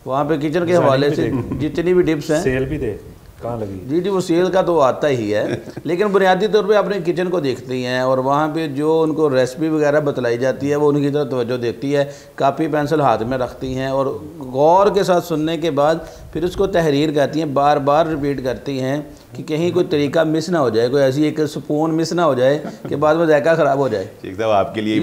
وہاں پہ کچن کے حوالے سے جتنی بھی ٹپس ہیں، سیل بھی دے کہاں لگی، جی وہ سیل کا تو آتا ہی ہے، لیکن بنیادی طور پہ اپنے کچن کو دیکھتی ہیں، اور وہاں پہ جو ان کو ریسپی وغیرہ بتلائی جاتی ہے وہ ان کی طرف توجہ دیتی ہے، کاپی پینسل ہاتھ میں رکھتی ہیں اور غور کے ساتھ سننے کے بعد پھر اس کو تحریر کرتی ہیں، بار بار ریپیٹ کرتی ہیں کہ کہیں کوئی طریقہ مس نہ ہو جائے، کوئی ایسی ایک سپون مس نہ ہو جائے کہ بعد میں ذائقہ خراب ہو جائے۔ شیخ صاحب آپ کے لیے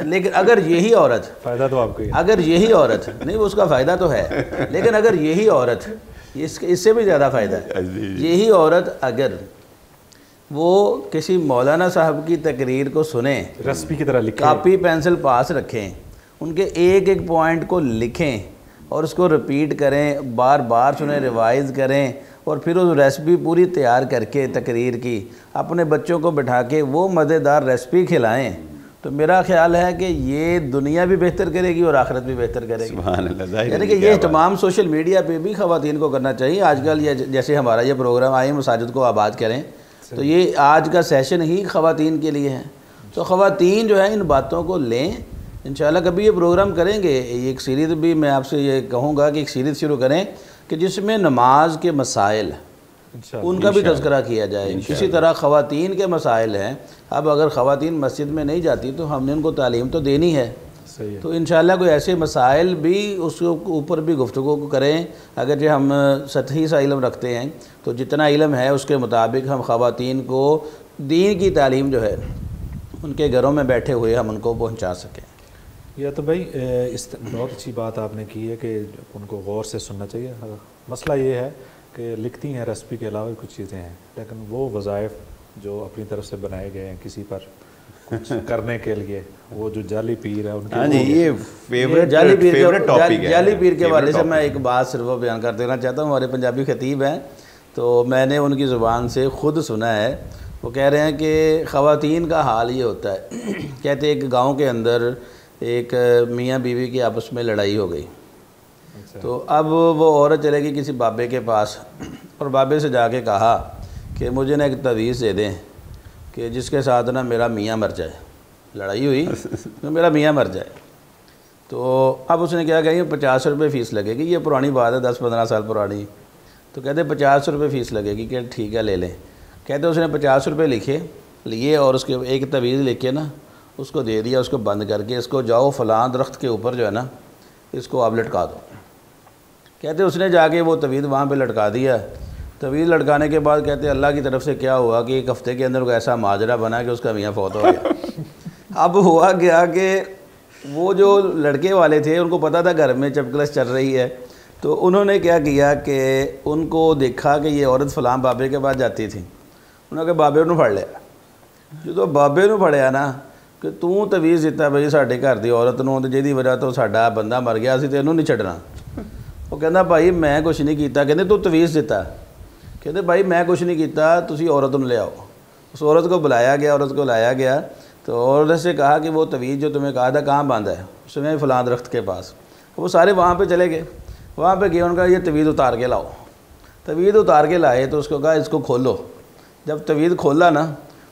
لیکن اگر یہی عورت، فائدہ تو آپ کو ہی ہے، اگر یہی عورت نہیں، اس کا فائدہ تو ہے، لیکن اگر یہی عورت، اس سے بھی زیادہ فائدہ ہے، یہی عورت اگر وہ کسی مولانا صاحب کی تقریر کو سنیں، ریسپی کی طرح لکھیں، کاپی پینسل پاس رکھیں، ان کے ایک ایک پوائنٹ کو لکھیں اور اس کو رپیٹ کریں، بار بار سنیں، ریوائز کریں، اور پھر اس ریسپی پوری تیار کر کے تقریر کی اپنے بچوں کو بٹھا کے وہ مزیدار ریسپی کھلائیں، تو میرا خیال ہے کہ یہ دنیا بھی بہتر کرے گی اور آخرت بھی بہتر کرے گی۔ سبحان اللہ، یعنی کہ یہ اہتمام سوشل میڈیا پہ بھی خواتین کو کرنا چاہیے۔ آج کل یہ جیسے ہمارا یہ پروگرام آئے مساجد کو آباد کریں، تو یہ آج کا سیشن ہی خواتین کے لیے ہے، تو خواتین جو ہے ان باتوں کو لیں۔ انشاءاللہ کبھی یہ پروگرام کریں گے، ایک سیریز بھی میں آپ سے یہ کہوں گا کہ ایک سیریز شروع کریں کہ جس میں نماز کے مسائل ان کا بھی تذکرہ کیا جائے۔ اسی طرح خواتین کے مسائل ہیں، اب اگر خواتین مسجد میں نہیں جاتی تو ہم نے ان کو تعلیم تو دینی ہے، تو انشاءاللہ کوئی ایسے مسائل بھی اس کے اوپر بھی گفتگو کریں۔ اگر جو ہم سطحی سا علم رکھتے ہیں تو جتنا علم ہے اس کے مطابق ہم خواتین کو دین کی تعلیم جو ہے ان کے گھروں میں بیٹھے ہوئے ہم ان کو پہنچا سکیں۔ یہ تو بھائی بہت اچھی بات آپ نے کی ہے کہ ان کو غور سے سننا چاہیے۔ مسئلہ یہ ہے کہ لکھتی ہیں ریسپی کے علاوہ کچھ چیزیں ہیں، لیکن وہ وظائف جو اپنی طرف سے بنائے گئے ہیں کسی پر کچھ کرنے کے لیے، وہ جو جعلی پیر ہے ان کے، یہ فیوریٹ ٹاپک ہے۔ جعلی پیر کے حوالے سے میں ایک بات صرف بیان کر دینا چاہتا ہوں۔ ہمارے پنجابی خطیب ہیں تو میں نے ان کی زبان سے خود سنا ہے، وہ کہہ رہے ہیں کہ خواتین کا حال یہ ہوتا ہے، کہتے ایک گاؤں کے اندر ایک میاں بیوی کی آپس میں لڑائی ہو گئی، تو اب وہ عورت چلے گئی کسی بابے کے پاس اور بابے سے جا کے کہا کہ مجھے نا ایک تعویذ دے دیں کہ جس کے ساتھ نا میرا میاں مر جائے۔ لڑائی ہوئی کہ میرا میاں مر جائے. تو اب اس نے کیا کہا 50 روپے فیس لگے گی. یہ پرانی بات ہے 10-15 سال پرانی. تو کہتے 50 روپے فیس لگے گی. کہ ٹھیک ہے لے لیں. کہتے اس نے 50 روپے لیے اور اس کے ایک تعویذ لکھ کے نا اس کو دے دیا, اس کو بند کر کے, اس کو جاؤ فلاں درخت کے اوپر جو ہے نا اس کو آپ لٹکا دو. کہتے اس نے جا کے وہ تعویذ وہاں پہ لٹکا دیا. تعویذ لٹکانے کے بعد کہتے اللہ کی طرف سے کیا ہوا کہ ایک ہفتے کے اندر کوئی ایسا ماجرا بنا کہ اس کا میاں فوت ہو گیا. اب ہوا گیا کہ وہ جو لڑکے والے تھے ان کو پتہ تھا گھر میں چپکلش چل رہی ہے, تو انہوں نے کیا کیا کہ ان کو دیکھا کہ یہ عورت فلاں بابے کے پاس جاتی تھی. انہوں نے کہا بابے نے پڑھ لیا. جو بابے نے پڑھیا نا کہ تو تعویذ دیتا بھائی ساڈے گھر دی عورت نوں تے جہدی وجہ تو ساڈا بندہ مر گیا اسی تے اینوں نہیں چھڈنا. وہ کہندا بھائی میں کچھ نہیں کیتا. کہندے تو تعویذ دیتا. کہندے بھائی میں کچھ نہیں کیتا, تسی عورت نوں لے آؤ. اس عورت کو بلایا گیا, عورت کو لایا گیا تو عورت سے کہا کہ وہ تعویذ جو تمہیں کہا تھا کہاں باندھا ہے. اس نے فلاں درخت کے پاس. وہ سارے وہاں پہ چلے گئے. وہاں پہ گئے, ان کا یہ تعویذ اتار کے لاؤ. تعویذ اتار کے لائے تو اس کو کہا اس کو کھولو. جب تعویذ کھولا نا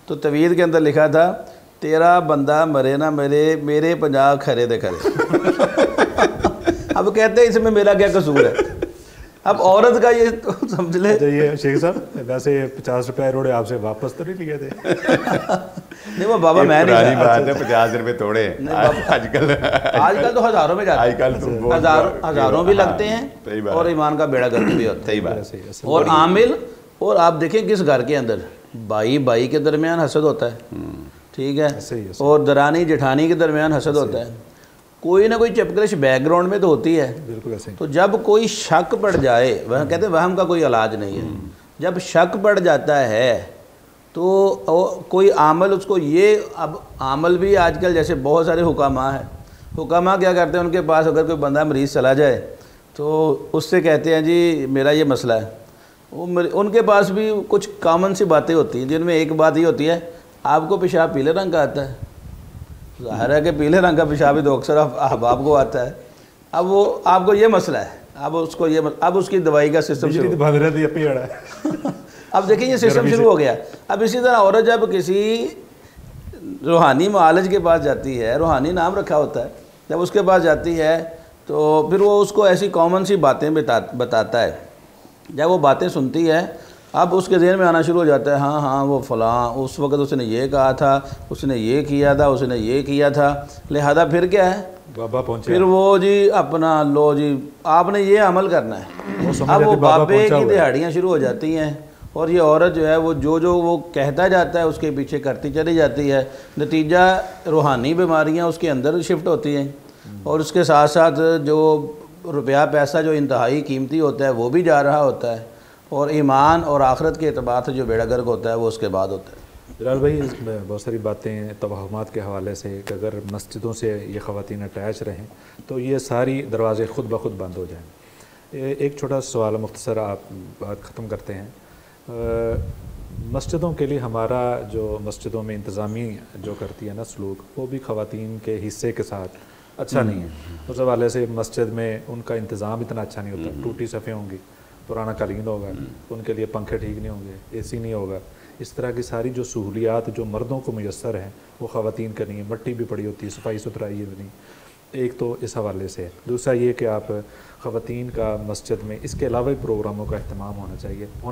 تو تعویذ کے اندر لکھا تھا تیرا بندہ مرے نا میرے 50 کھرے دے کھرے. اب کہتے ہیں اس میں میرا کیا قصور ہے. اب عورت کا یہ تو سمجھ لے. یہ شیخ صاحب ویسے 50 روپے روڑے آپ سے واپس تو نہیں لیے تھے؟ نہیں وہ بابا میں نہیں بات ہے 50 روپے توڑے. آج کل تو ہزاروں میں جاتے ہیں, ہزاروں بھی لگتے ہیں اور ایمان کا بیڑا گرک بھی ہوتا ہے. صحیح بات. اور عامل, اور آپ دیکھیں کس گھر کے اندر بھائی کے درمیان حسد ہوتا ہے, ٹھیک ہے, اور درانی جٹھانی کے درمیان حسد ہوتا ہے. کوئی نہ کوئی چپکلش بیک گراؤنڈ میں تو ہوتی ہے. تو جب کوئی شک پڑ جائے, وہ کہتے ہیں وہم کا کوئی علاج نہیں ہے, جب شک پڑ جاتا ہے تو کوئی عامل اس کو یہ, اب عامل بھی آج کل جیسے بہت سارے حکامہ ہیں, حکامہ کیا کرتے ہیں ان کے پاس اگر کوئی بندہ مریض چلا جائے تو اس سے کہتے ہیں جی میرا یہ مسئلہ ہے. ان کے پاس بھی کچھ کامن سی باتیں ہوتی ہیں جن میں ایک بات یہ ہوتی ہے آپ کو پیشاب پیلے رنگ کا آتا ہے. ظاہر ہے کہ پیلے رنگ کا پیشاب ہی تو اکثر احباب کو آتا ہے. اب وہ آپ کو یہ مسئلہ ہے, اب اس کی دوائی کا سسٹم شروع. اب دیکھیں یہ سسٹم شروع ہو گیا. اب اسی طرح عورت جب کسی روحانی معالج کے پاس جاتی ہے, روحانی نام رکھا ہوتا ہے, جب اس کے پاس جاتی ہے تو پھر وہ اس کو ایسی کامن سی باتیں بتاتا ہے. جب وہ باتیں سنتی ہے اب اس کے ذہن میں آنا شروع ہو جاتا ہے ہاں وہ فلاں اس وقت اس نے یہ کہا تھا, اس نے یہ کیا تھا, اس نے یہ کیا تھا, لہذا پھر کیا ہے بابا پہنچے, پھر وہ جی اپنا لو جی آپ نے یہ عمل کرنا ہے. اب وہ بابے کی دہاڑیاں شروع ہو جاتی ہیں اور یہ عورت جو ہے وہ جو وہ کہتا جاتا ہے اس کے پیچھے کرتی چلی جاتی ہے. نتیجہ روحانی بیماریاں اس کے اندر شفٹ ہوتی ہیں اور اس کے ساتھ ساتھ جو روپیہ پیسہ جو انتہائی قیمتی ہوتا ہے وہ بھی جا رہا ہوتا ہے, اور ایمان اور آخرت کے اعتبار سے جو بیڑا گرک ہوتا ہے وہ اس کے بعد ہوتا ہے. جلال بھائی اس میں بہت ساری باتیں توہمات کے حوالے سے کہ اگر مسجدوں سے یہ خواتین اٹیچ رہیں تو یہ ساری دروازے خود بخود بند ہو جائیں. ایک چھوٹا سوال مختصر آپ بات ختم کرتے ہیں. مسجدوں کے لیے ہمارا جو مسجدوں میں انتظامی جو کرتی ہے نا سلوک, وہ بھی خواتین کے حصے کے ساتھ اچھا نہیں ہے. اس حوالے سے مسجد میں ان کا انتظام اتنا اچھا نہیں ہوتا. ٹوٹی صفیں ہوں گی, پرانا قالین ہوگا, ان کے لیے پنکھے ٹھیک نہیں ہوں گے, اے سی نہیں ہوگا. اس طرح کی ساری جو سہولیات جو مردوں کو میسر ہیں وہ خواتین کا نہیں ہے. مٹی بھی پڑی ہوتی ہے, صفائی ستھرائی بھی نہیں. ایک تو اس حوالے سے ہے. دوسرا یہ کہ آپ خواتین کا مسجد میں اس کے علاوہ پروگراموں کا اہتمام ہونا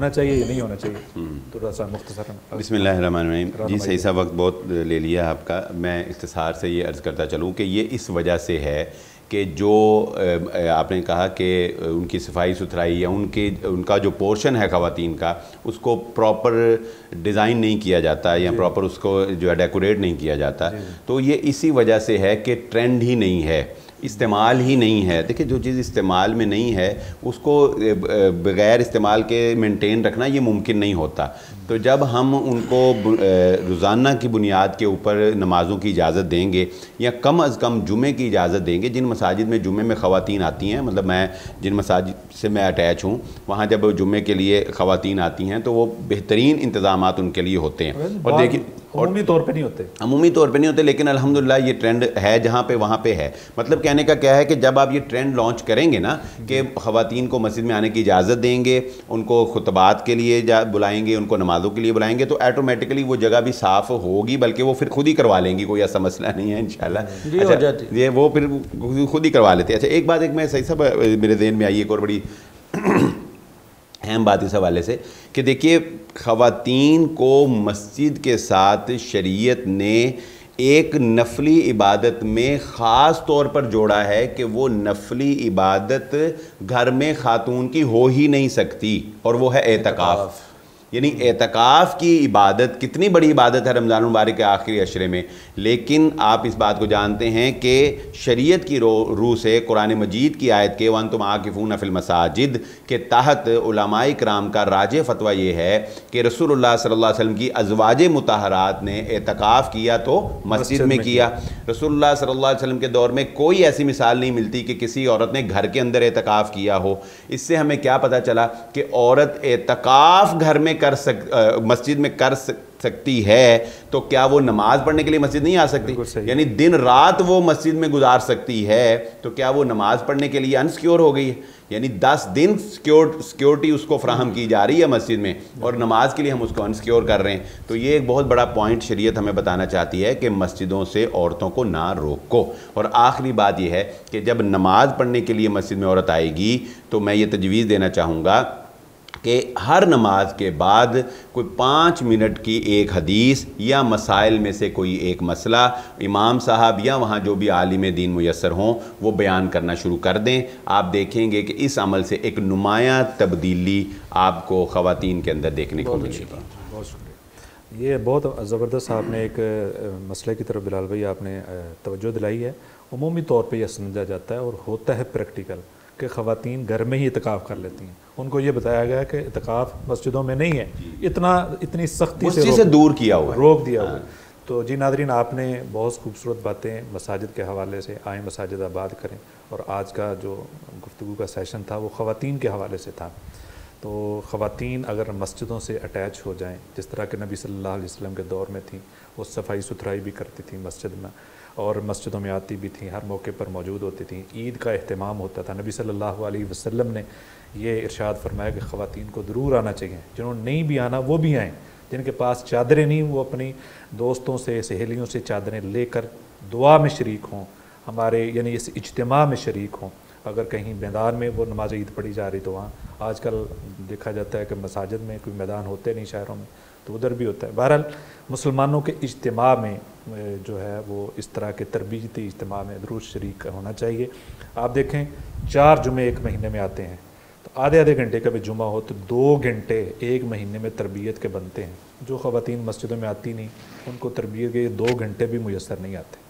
چاہیے یا نہیں ہونا چاہیے, تھوڑا سا مختصر. بسم اللہ الرحمن الرحیم. جی صحیح سا وقت بہت لے لیا آپ کا. میں اختصار سے یہ عرض کرتا چلوں کہ یہ اس وجہ سے ہے کہ جو آپ نے کہا کہ ان کی صفائی ستھرائی یا ان کا جو پورشن ہے خواتین کا اس کو پراپر ڈیزائن نہیں کیا جاتا یا پراپر اس کو جو ہے ڈیکوریٹ نہیں کیا جاتا. تو یہ اسی وجہ سے ہے کہ ٹرینڈ ہی نہیں ہے, استعمال ہی نہیں ہے. دیکھیں جو چیز استعمال میں نہیں ہے اس کو بغیر استعمال کے مینٹین رکھنا یہ ممکن نہیں ہوتا. تو جب ہم ان کو روزانہ کی بنیاد کے اوپر نمازوں کی اجازت دیں گے یا کم از کم جمعے کی اجازت دیں گے, جن مساجد میں جمعے میں خواتین آتی ہیں, مطلب میں جن مساجد سے میں اٹیچ ہوں وہاں جب جمعے کے لیے خواتین آتی ہیں تو وہ بہترین انتظامات ان کے لیے ہوتے ہیں. اور دیکھیں عمومی طور پہ نہیں ہوتے, لیکن الحمدللہ یہ ٹرینڈ ہے جہاں پہ وہاں پہ ہے. مطلب کہنے کا کیا ہے کہ جب آپ یہ ٹرینڈ لانچ کریں گے نا کہ خواتین کو مسجد میں آنے کی اجازت دیں گے, ان کو خطبات کے لیے بلائیں گے, ان کو نماز نمازوں کے لیے بلائیں گے تو ایٹومیٹکلی وہ جگہ بھی صاف ہوگی، بلکہ وہ پھر خود ہی کروا لیں گی، کوئی ایسا مسئلہ نہیں ہے انشاءاللہ. جی ہو جاتی یہ وہ پھر خود ہی کروا لیتے ہیں. اچھا ایک بات میں صحیح سب میرے ذہن میں آئی ایک اور بڑی اہم بات اس حوالے سے کہ دیکھیے خواتین کو مسجد کے ساتھ شریعت نے ایک نفلی عبادت میں خاص طور پر جوڑا ہے کہ وہ نفلی عبادت گھر میں خاتون کی ہو ہی نہیں سکتی، اور وہ ہے اعتکاف. یعنی اعتکاف کی عبادت کتنی بڑی عبادت ہے رمضان المبارک کے آخری عشرے میں، لیکن آپ اس بات کو جانتے ہیں کہ شریعت کی روح سے قرآن مجید کی آیت کے وَأَنْتُمْ عَاكِفُونَ فِي الْمَسَاجِدِ کے تحت علماء کرام کا راجح فتویٰ یہ ہے کہ رسول اللہ صلی اللہ علیہ وسلم کی ازواج مطہرات نے اعتکاف کیا تو مسجد میں کیا. رسول اللہ صلی اللہ علیہ وسلم کے دور میں کوئی ایسی مثال نہیں ملتی کہ کسی عورت نے گھر کے اندر اعتکاف کیا ہو. اس سے ہمیں کیا پتہ چلا کہ عورت اعتکاف گھر میں مسجد میں کر سکتی ہے تو کیا وہ نماز پڑھنے کے لیے مسجد نہیں آ سکتی؟ یعنی دن رات وہ مسجد میں گزار سکتی ہے تو کیا وہ نماز پڑھنے کے لیے انسیکیور ہو گئی ہے؟ یعنی 10 دن سیکیورٹی اس کو فراہم کی جا رہی ہے مسجد میں، اور نماز کے لیے ہم اس کو انسیکیور کر رہے ہیں. تو یہ ایک بہت بڑا پوائنٹ شریعت ہمیں بتانا چاہتی ہے کہ مسجدوں سے عورتوں کو نہ روکو. اور آخری بات یہ ہے کہ جب نماز پڑھنے کے لیے مسجد میں عورت آئے گی تو میں یہ تجویز دینا چاہوں گا کہ ہر نماز کے بعد کوئی 5 منٹ کی ایک حدیث یا مسائل میں سے کوئی ایک مسئلہ امام صاحب یا وہاں جو بھی عالم دین میسر ہوں وہ بیان کرنا شروع کر دیں. آپ دیکھیں گے کہ اس عمل سے ایک نمایاں تبدیلی آپ کو خواتین کے اندر دیکھنے کو ملے گی. بہت شکریہ. یہ بہت زبردست آپ نے ایک مسئلے کی طرف بلال بھائی آپ نے توجہ دلائی ہے. عمومی طور پہ یہ سمجھا جاتا ہے اور ہوتا ہے پریکٹیکل کہ خواتین گھر میں ہی اعتکاف کر لیتی ہیں. ان کو یہ بتایا گیا کہ اعتکاف مسجدوں میں نہیں ہے، اتنی سختی سے دور کیا ہوا ہے، روک دیا ہوا. تو جی ناظرین، آپ نے بہت خوبصورت باتیں مساجد کے حوالے سے آئیں مساجد آباد کریں، اور آج کا جو گفتگو کا سیشن تھا وہ خواتین کے حوالے سے تھا. تو خواتین اگر مسجدوں سے اٹیچ ہو جائیں، جس طرح کہ نبی صلی اللہ علیہ وسلم کے دور میں تھیں، وہ صفائی ستھرائی بھی کرتی تھیں مسجد میں، اور مسجدوں میں آتی بھی تھیں، ہر موقع پر موجود ہوتی تھیں، عید کا اہتمام ہوتا تھا. نبی صلی اللہ علیہ وسلم نے یہ ارشاد فرمایا کہ خواتین کو ضرور آنا چاہیے، جنہوں نے نہیں بھی آنا وہ بھی آئیں، جن کے پاس چادریں نہیں وہ اپنی دوستوں سے سہیلیوں سے چادریں لے کر دعا میں شریک ہوں، ہمارے یعنی اس اجتماع میں شریک ہوں. اگر کہیں میدان میں وہ نماز عید پڑھی جا رہی تو وہاں آج کل دیکھا جاتا ہے کہ مساجد میں کوئی میدان ہوتے نہیں شہروں میں، تو ادھر بھی ہوتا ہے. بہرحال مسلمانوں کے اجتماع میں جو ہے وہ اس طرح کے تربیتی اجتماع میں ضرور شریک ہونا چاہیے. آپ دیکھیں 4 جمعے ایک مہینے میں آتے ہیں، تو آدھے گھنٹے کا بھی جمعہ ہو تو 2 گھنٹے ایک مہینے میں تربیت کے بنتے ہیں. جو خواتین مسجدوں میں آتی نہیں ان کو تربیت کے 2 گھنٹے بھی میسر نہیں آتے.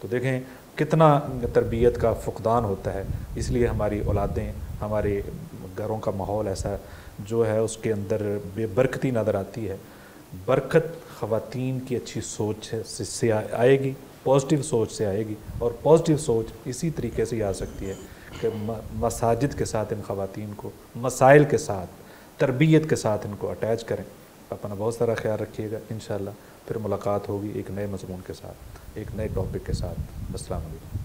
تو دیکھیں کتنا تربیت کا فقدان ہوتا ہے. اس لیے ہماری اولادیں، ہمارے گھروں کا ماحول ایسا جو ہے اس کے اندر بے برکتی نظر آتی ہے. برکت خواتین کی اچھی سوچ سے آئے گی، پازیٹیو سوچ سے آئے گی، اور پازیٹیو سوچ اسی طریقے سے آ سکتی ہے کہ مساجد کے ساتھ ان خواتین کو مسائل کے ساتھ تربیت کے ساتھ ان کو اٹیچ کریں. اپنا بہت سارا خیال رکھیے گا. انشاءاللہ پھر ملاقات ہوگی ایک نئے مضمون کے ساتھ، ایک نئے ٹاپک کے ساتھ. السلام علیکم.